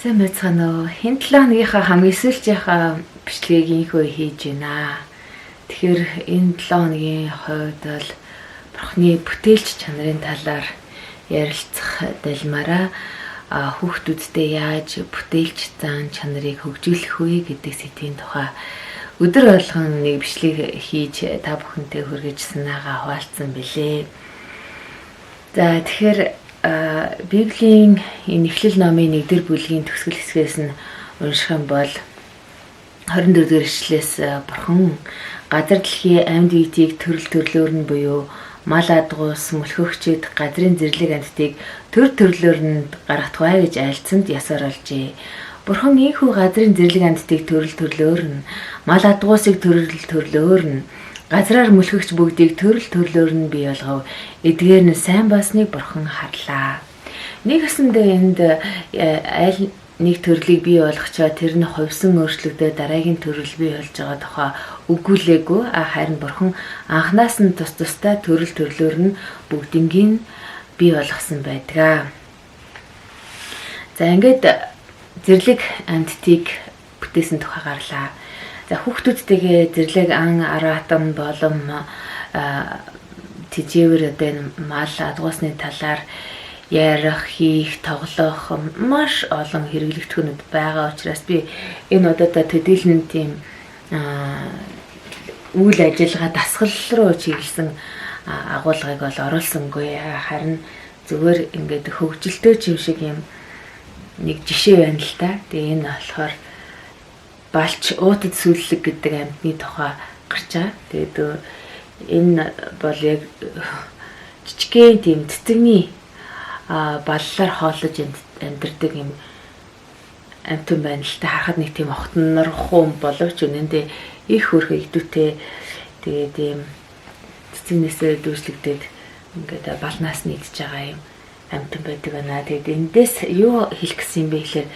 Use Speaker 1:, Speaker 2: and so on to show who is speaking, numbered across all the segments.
Speaker 1: Сайн байцгаана уу. Энэ 7 хоногийнхаа хамгийн сүүлчийнхаа бичлэгийг инхөө хийж байна. Тэгэхээр энэ 7 хоногийн хувьд бол бурхны бүтээлч чанарын талаар ярилцах далмаараа хүүхдүүдтэй яаж бүтээлч зан чанарыг хөгжүүлэх вэ гэдэг сэдвийн тухай өдөр болгон нэг бичлэг хийж та бүхэнтэй хүргэж санаагаа хуваалцсан билээ. За тэгэхээр Библийн энэ Эхлэл номын 1-р бүлгийн төгсгөл хэсгээс нь унших юм бол 24-р эшлэлээс бурхан газар дэлхийн амьд биетийг төрөл төрлөөр нь буюу мал адгуус мөлхөгчд газрын зэрлэг амьтдыг төрлөөр нь гаргатгай гэж айлцсанд ясаар олжээ. Бурхан ийхүү газрын зэрлэг амьтдыг төрөл төрлөөр нь мал адгуусыг төрөл төрлөөр нь газраар мөлхөгч бүгдийг төрөл төрлөөр нь бий болгов. Эдгээр нь сайн басныг бурхан харлаа. Нэгэсэндээ энд аль нэг төрлийг бий болгочоо тэр нь хувьсан өөрчлөгдөд дараагийн төрөл бий болж байгаа тухай өгүүлээгүй. Харин бурхан анханаас нь тусдаа төрөл төрлөөр нь бүгднийг бий болгосон байдаг. За ингээд зэрлэг амьтдыг бүтээсэн тухай гарлаа. За хүүхдүүдтэйгээ зэрлэг ан аратан болон тэжээвэр одоо мал адгуусны талаар ярих, хийх, тоглох маш олон хэрэглэгдэхүүнүүд байгаа учраас би энэ удаатай төдийлөн тийм үйл ажиллагаа дасгал руу чиглэсэн агуулгыг бол оруулсангүй. Харин зүгээр ингээд хөгжилтэй юм шиг юм нэг жишээ байна л да. Тэгээ энэ болохоор балч уутад сүллэг гэдэг амьтны тухай гарчаа. Тэгээд энэ бол яг жижигхэн тийм цэцэгний баллаар хооллож амьдардаг юм амьтан байна л та. Харахад нэг тийм огтнорхон боловч үнэндээ их хөрхө идүүтэй. Тэгээд ийм цэцэгнээсээ дүүслэгдээд ингээд балнаас нийтж байгаа юм амьтан байдаг байна. Тэгээд эндээс юу хэлэх гэсэн юм бэ гэхээр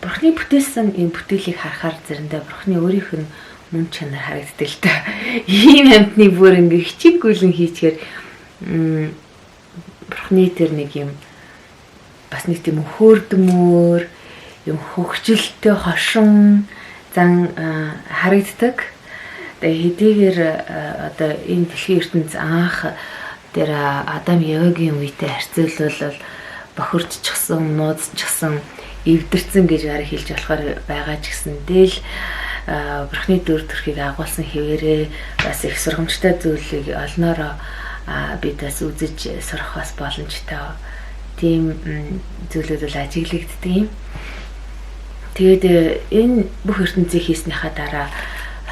Speaker 1: бурхны бүтээсэн энэ бүтээлийг харахаар заримдаа бурхны өөрийнх нь мөн чанар харагддаг л та. Ийм амьтны бүр ингээ хичээггүйлэн хийчихээр бурхны тэр нэг юм бас нэг тийм хөөрдөмөр юм хөгжилтэй хошин зан харагддаг. Тэгээ хэдийгээр одоо энэ дэлхийн ертөнц анх тэр Адам Евагийн үетэй харьцуулбал бохирдчихсан, нууцчихсан, эвдэрсэн гэж гараа хэлж болохоор байгаа ч гэсэндээ л бурхны дүр төрхийг агуулсан хэвээрээ бас их сургамжтай зүйлийг олноороо бид бас үзэж сурах бас боломжтой. Тийм зүйлүүд бол ажиглагддаг юм. Тэгээд энэ бүх ертөнцийг хийснийхаа дараа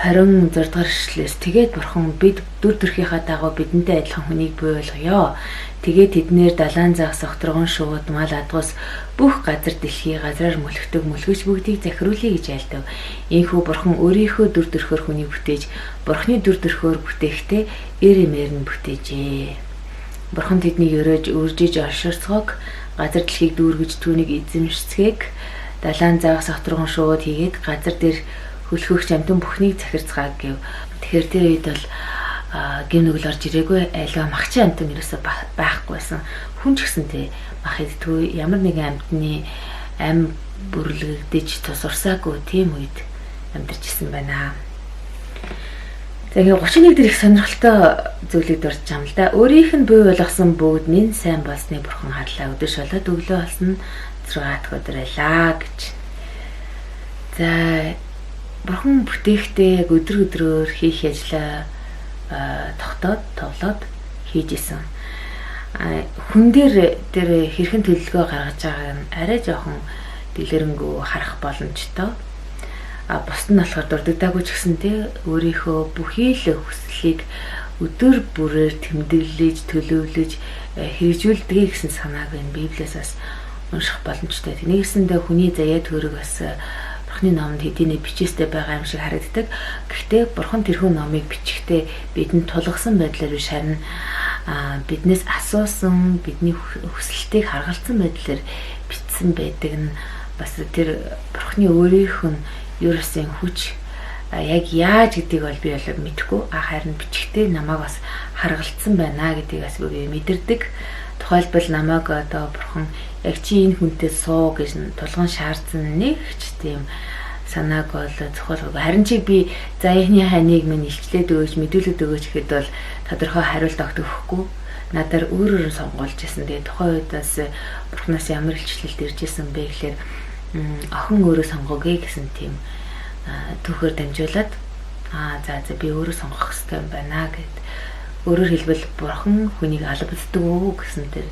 Speaker 1: 26 дугаар эшлэлээс тэгээд бурхан бид дүр төрхийнхаа дагуу бидэнтэй адилхан хүнийг бий болгоё. Тэгээд тэднэр далайн зах согтрогон шууд мал адгуус бүх газар дэлхий газраар мөлхдөг мөлгөж бүгдийг захируулъя гэж айлдав. Ийхүү бурхан өөрийнхөө дүр төрхөөр хүнийг бүтээж бурхны дүр төрхөөр бүтээхдээ эрэмээр нь бүтээжээ. Бурхан тэднийг өрөөж үржиж орширцгоог газар дэлхийг дүүргэж түүнийг эзэмшцгээг далайн зах согтрогон шууд хийгээд газар дээр хөлхөгч амтан бүхнийг захирцгааг гэв. Тэгэхээр тэр үед бол гин нүгэл орж ирээгүй, айлгаа махчин амтан ерөөсөө байхгүйсэн. Хүн ч гэсэнтэй мах идтгүй, ямар нэгэн амтны ам бүрлэгдэж тусурсаагүй тийм үед амьдарч исэн байна. За ингээ 31 дээр их сонирхолтой зүйлийг дурж байгаа юм л да. Өөрийнх нь бий болгосон бүгд минь сайн болсныг бурхан харлаа. Өдөр шолоод өглөө болсон 6 дахь өдөр байлаа гэж. За бурхан бүтээхдээ өдрөөр хийх ажлаа тоглоод хийж исэн. Хүн дээр хэрхэн төлөвлөгөө гаргаж байгааг нь арай жоохон дэлгэрэнгүй харах боломжтой. Бусд нь болохоор дурддаггүй ч гэсэнтэй өөрийнхөө бүхий л хүслийг өдөр бүрээр тэмдэглэж, төлөвлөж хэрэгжүүлдэг гэсэн санааг энэ Библиэс бас унших боломжтой. Нэгсэндээ хүний заяа төрөг бас бурхны номонд хэдийнэ бичээстэй байгаа юм шиг харагддаг. Гэхдээ бурхан тэрхүү номыг бичихтэй бидэнд тулгасан байдлаар биш харин биднээс асуусан, бидний хүсэлтийг харгалзсан байдлаар бичсэн байдаг нь бас тэр бурхны өөрийнх нь ерөөсөн хүч яг яаж гэдгийг бол би бол мэдэхгүй. Харин бичгтээ намайг бас харгалцсан байна гэдгийг бас би мэдэрдэг. тухайлбал намайг одоо бурхан яг чи энэ хүнтэй суу гэж тулган шаардсан нэг ч тийм санааг бол зохиолгүй. Харин чи би за эхний ханыг минь илчлээд өгөөч, мэдүүлээд өгөөч гэхэд бол тодорхой хариулт өгөхгүй. Надаар өөрөөр сонгуулж байсан. Тэгээ тухайн үед бас бурхнаас ямар илчлэлт ирж исэн бэ гэхээр охин өөрөө сонгоогүй гэсэн тийм түүхээр дамжуулаад за би өөрөө сонгох хэрэгтэй юм байна гэд. Өөрөөр хэлбэл бурхан хүнийг албаддаг уу гэсэн тэр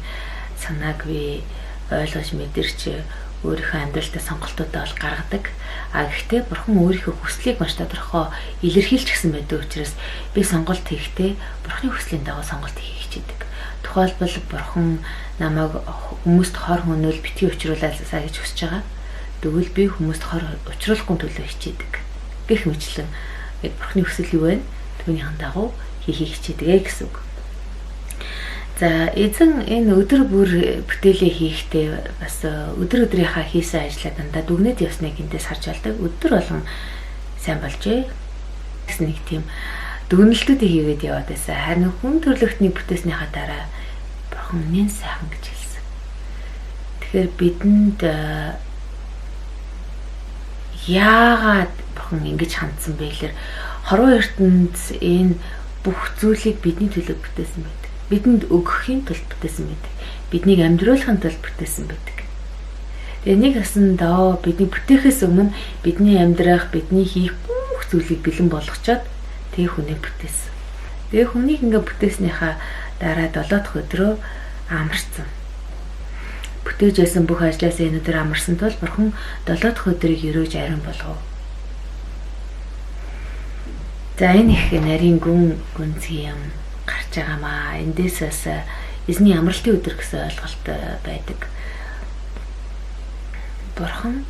Speaker 1: санааг би ойлгож мэдэрч өөрийнхөө амьдралдаа сонголтуудаа бол гаргадаг. Гэхдээ бурхан өөрийнхөө хүслийг маш тодорхой илэрхийлж гисэн байдаг учраас би сонголт хийхдээ бурханы хүслийн дагуу сонголт хийх хичээдэг. Тухайлбал бурхан намайг хүмүүст хор хөнөөл битгий учруулаасаа гэж хүсэж байгаа. Тэгвэл би хүмүүст хор учруулахгүй төлөө хичээдэг. Гэх мэтлэн бурханы хүсэл юу вэ? Түүнийхэн дагуу хийхийг хичээдэг гэсэн үг. За эзэн энэ өдөр бүр бүтээлээ хийхдээ бас өдөр өдрийнхаа хийсэн ажлаа дандаа дүгнэж явсныг эндээс харж болдог. Өдөр болгон сайн болжээ гэсэн нэг тийм дүгнэлтүүдийг хийгээд яваад байсан. Харин хүн төрлөختний бүтээснийхаа дараа бурхан нэн сайхан гэж хэлсэн. Тэгэхээр бидэнд яагаад бурхан ингэж хандсан бэ гэхээр хорвоо ертөнд энэ бүх зүйлийг бидний төлөө бүтээсэн байдаг. Бидэнд өгөхийн тулд бүтээсэн байдаг. Биднийг амьдруулахын тулд бүтээсэн байдаг. Тэгээ нэг асандаа бидний бүтээхээс өмнө бидний амьдрах, бидний хийх бүх зүйлийг бэлэн болгочоод тэгээ хүнийг бүтээсэн. Тэгээ хүнийг ингээ бүтээснийхаа дараа 7 дахь өдрөө амарсан. Бүтээж байсан бүх ажлаасаа энэ өдөр амарсан тул бурхан 7 дахь өдрийг өрөөж ариун болгов. За энэ их нарийн гүнзгий юм гарч байгаамаа. Эндээс бас эзний амралтын өдөр гэсэн ойлголт байдаг. Бурхан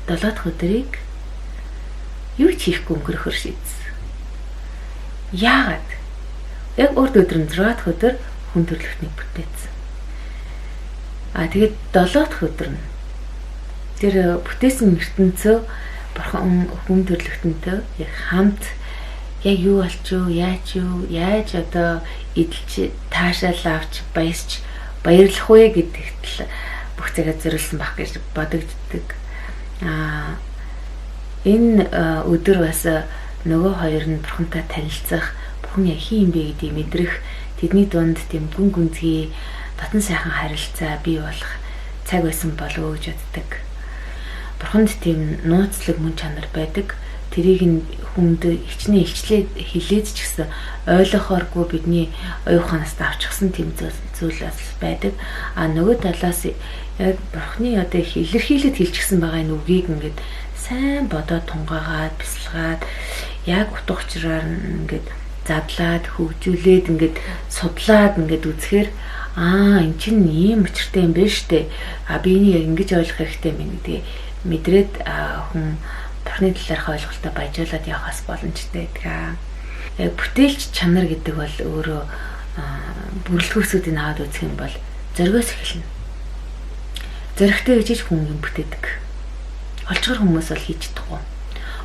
Speaker 1: 7 дахь өдрийг юу ч хийхгүй өнгөрөхөр шийдсэн. Яагаад? Яг урд өдөр нь 6 дахь өдөр хүн төрлөختнийг бүтээсэн. Тэгээд 7 дахь өдөр нь тэр бүтээсэн ертөнцөө бурхан хүн төрлөختөнтэй яг хамт яг юу болчих вэ? Яаж одоо эдэлж таашаал авч баясч баярлах вэ гэдэгт л бүх цагаа зориулсан байх гэж бодогддог. Энэ өдөр бас нөгөө хоёр нь бурхантай танилцах, бурхан яг хин юм бэ гэдгийг мэдрэх, тэдний дунд тийм гүн гүнзгий татан сайхан харилцаа бий болох цаг байсан болов уу гэж боддог. Бурханд тийм нууцлаг мөн чанар байдаг. Тэрийг нь хүнд хичнээн илчлээд хилээд ч гэсэн ойлгохооргүй бидний оюуханаас авчихсан тийм зүйл байдаг. Нөгөө талаас яг бурхны одоо илэрхийлээд хэлчихсэн байгаа энэ үгийг ингээд сайн бодоод тунгаагаад бясалгаад яг утга учираар ингээд задлаад хөгжүүлээд ингээд судлаад ингээд үзэхээр эн чинь ийм учиртай юм байна штэ. Би энийг ингэж ойлгох хэрэгтэй мэн гэдгийг мэдрээд хүн бурхны талаарх ойлголтоо баяжуулаад явахаас боломжтой байдаг. Яг бүтээлч чанар гэдэг бол өөрөө бүрлэхүүсүүдийг аваад үзэх юм бол зоригоос эхэлнэ. Зоригтой гэж хүн юм бүтээдэг. Олчгор хүмүүс бол хийж чадахгүй.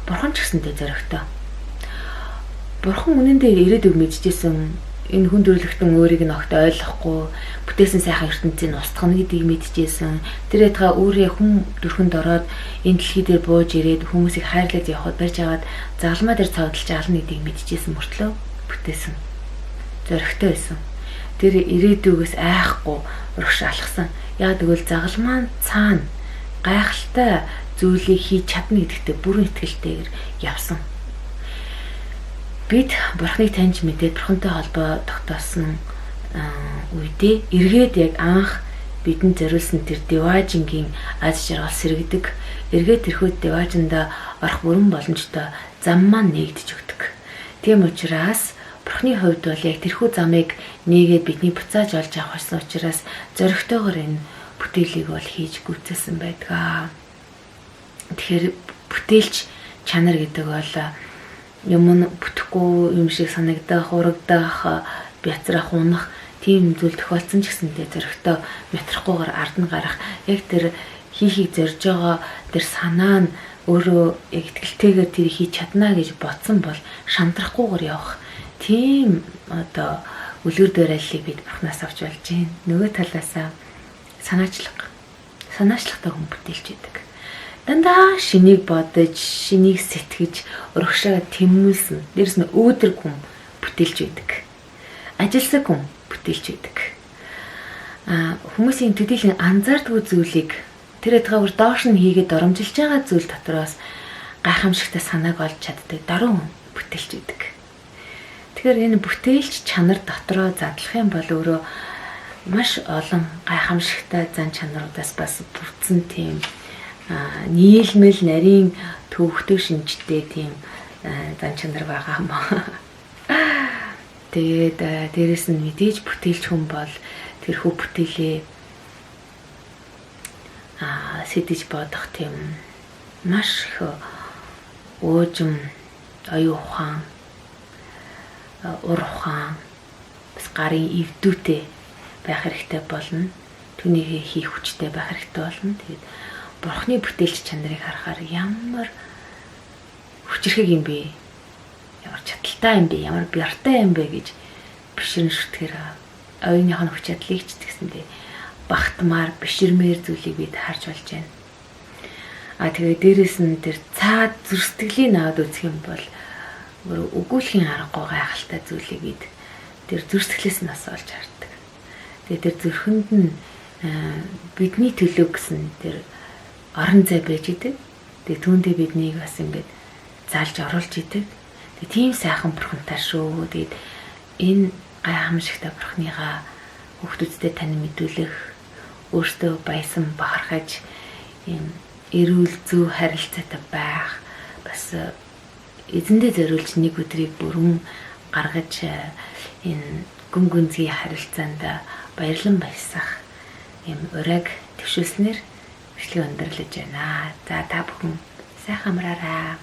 Speaker 1: Бурхан ч гэсэнтэй зоригтой. Бурхан үнэндээ ирээдүг мэдчихсэн энэ хүн төрлөختөн өөрийг нь огт ойлгохгүй бүтээсэн сайхан ертөнцийн устгах нь гэдгийг мэдчихсэн. Тэр ятга өөрөө хүн төрхөнд ороод энэ дэлхий дээр бууж ирээд хүмүүсийг хайрлаад явхад барьж аваад загалмаа дээр цовдлж ална гэдгийг мэдчихсэн мөртлөө бүтээсэн. Зоригтой байсан. Тэр ирээдүгээс айхгүй урагш алхсан. Яг тэгвэл загалмаа цаана гайхалтай зүйлийг хийж чадна гэдэгтээ бүрэн итгэлтэйгээр явсан. Бид бурхныг таньж мэдээд бурхантай холбоо тогтоосон үедээ эргээд яг анх бидэнд зориулсан тэр Деважингийн аз жаргал сэргэдэг. Эргээд тэрхүү Деважинда орох бүрэн боломжтой зам маань нэгдэж өгдөг. Тийм учраас бурхны хувьд бол яг тэрхүү замыг нээгээд бидний буцааж олж авах гэсэн учраас зоригтойгоор энэ бүтээлийг бол хийж гүйцээсэн байдаг. Тэгэхээр бүтээлч чанар гэдэг бол юм бүтэхгүй юм шиг санагдах, урагдах, бяцрах, унах тийм зүйл тохиолдсон ч гэсэнтэй зоригтой мэтрахгүйгээр ард нь гарах яг тэр хийхийг зорж байгаа тэр санаа нь өөрөө яг итгэлтэйгээр тэр хийж чадна гэж бодсон бол шантрахгүйгээр явах тийм одоо үлгэр дуурайллыг бид Бурханаас авч болж байна. Нөгөө талаасаа санаачлахтай хүн бүтээлч байдаг. Дандаа шинийг бодож, шинийг сэтгэж, урагшаа тэмүүлсэн. Дээрс нь өөдрөг хүн бүтээлч байдаг. Ажилсаг хүн бүтээлч байдаг. Хүмүүсийн төдийлөн анзаардгүй зүйлийг тэр эдгээр доош нь хийгээд доромжилж байгаа зүйл дотроос гайхамшигтай санааг олж чаддаг даруй хүн бүтээлч байдаг. Тэгэхээр энэ бүтээлч чанар дотроо задлах юм бол өөрөө маш олон гайхамшигтай зан чанаруудаас бас бүрдсэн тийм нийлмэл нарийн төвөгтэй шинжтэй тийм зан чанар байгаа юм аа. Тэгээд дээрэс нь мэдээж бүтээлч хүн бол тэрхүү бүтээлээ сэдэж бодох тийм маш их уужим, оюун ухаан, ур ухаан, бас гарын эвдүүтэй байх хэрэгтэй болно. Түүнийг хийх хүчтэй байх хэрэгтэй болно. Тэгээд Бурхны бүтээлч чанарыг харахаар ямар хүчрхэг юм бэ? Ямар чадaltaй юм бэ? Ямар бяртай юм бэ гэж бишрэн шүтгэр оюуных нь хүч чадлыг ч тэгсэндээ багтмаар биширмээр зүйлийг бид харж болж байна. Тэгээд дээрэс нь тэр цаад зүр сэтгэлийн навд үзэх юм бол өгүүлэхийн аргагүй гайхалтай зүйлийг бид тэр зүр сэтгэлээс нь асуулж хардаг. Тэгээд тэр зүрхэнд нь бидний төлөө гэсэн тэр орон зай байж идэг. Тэгээд түүндээ биднийг бас ингэж залж оруулж идэг. Тэгээд тийм сайхан бурхантай шүү. Тэгээд энэ гайхамшигтай бурхныгаа хүүхдүүдтэй тань мэдүүлэх, өөртөө баясан бахархаж юм эрүүл зөв харилцаатай байх, бас эзэндээ зориулж нэг өдрийг бүрэн гаргаж энэ гүн гүнзгий харилцаанд баярлан баясах юм ураг төвшүүлснээр бичлэг өндөрлөж байна. За та бүхэн сайхан амраарай.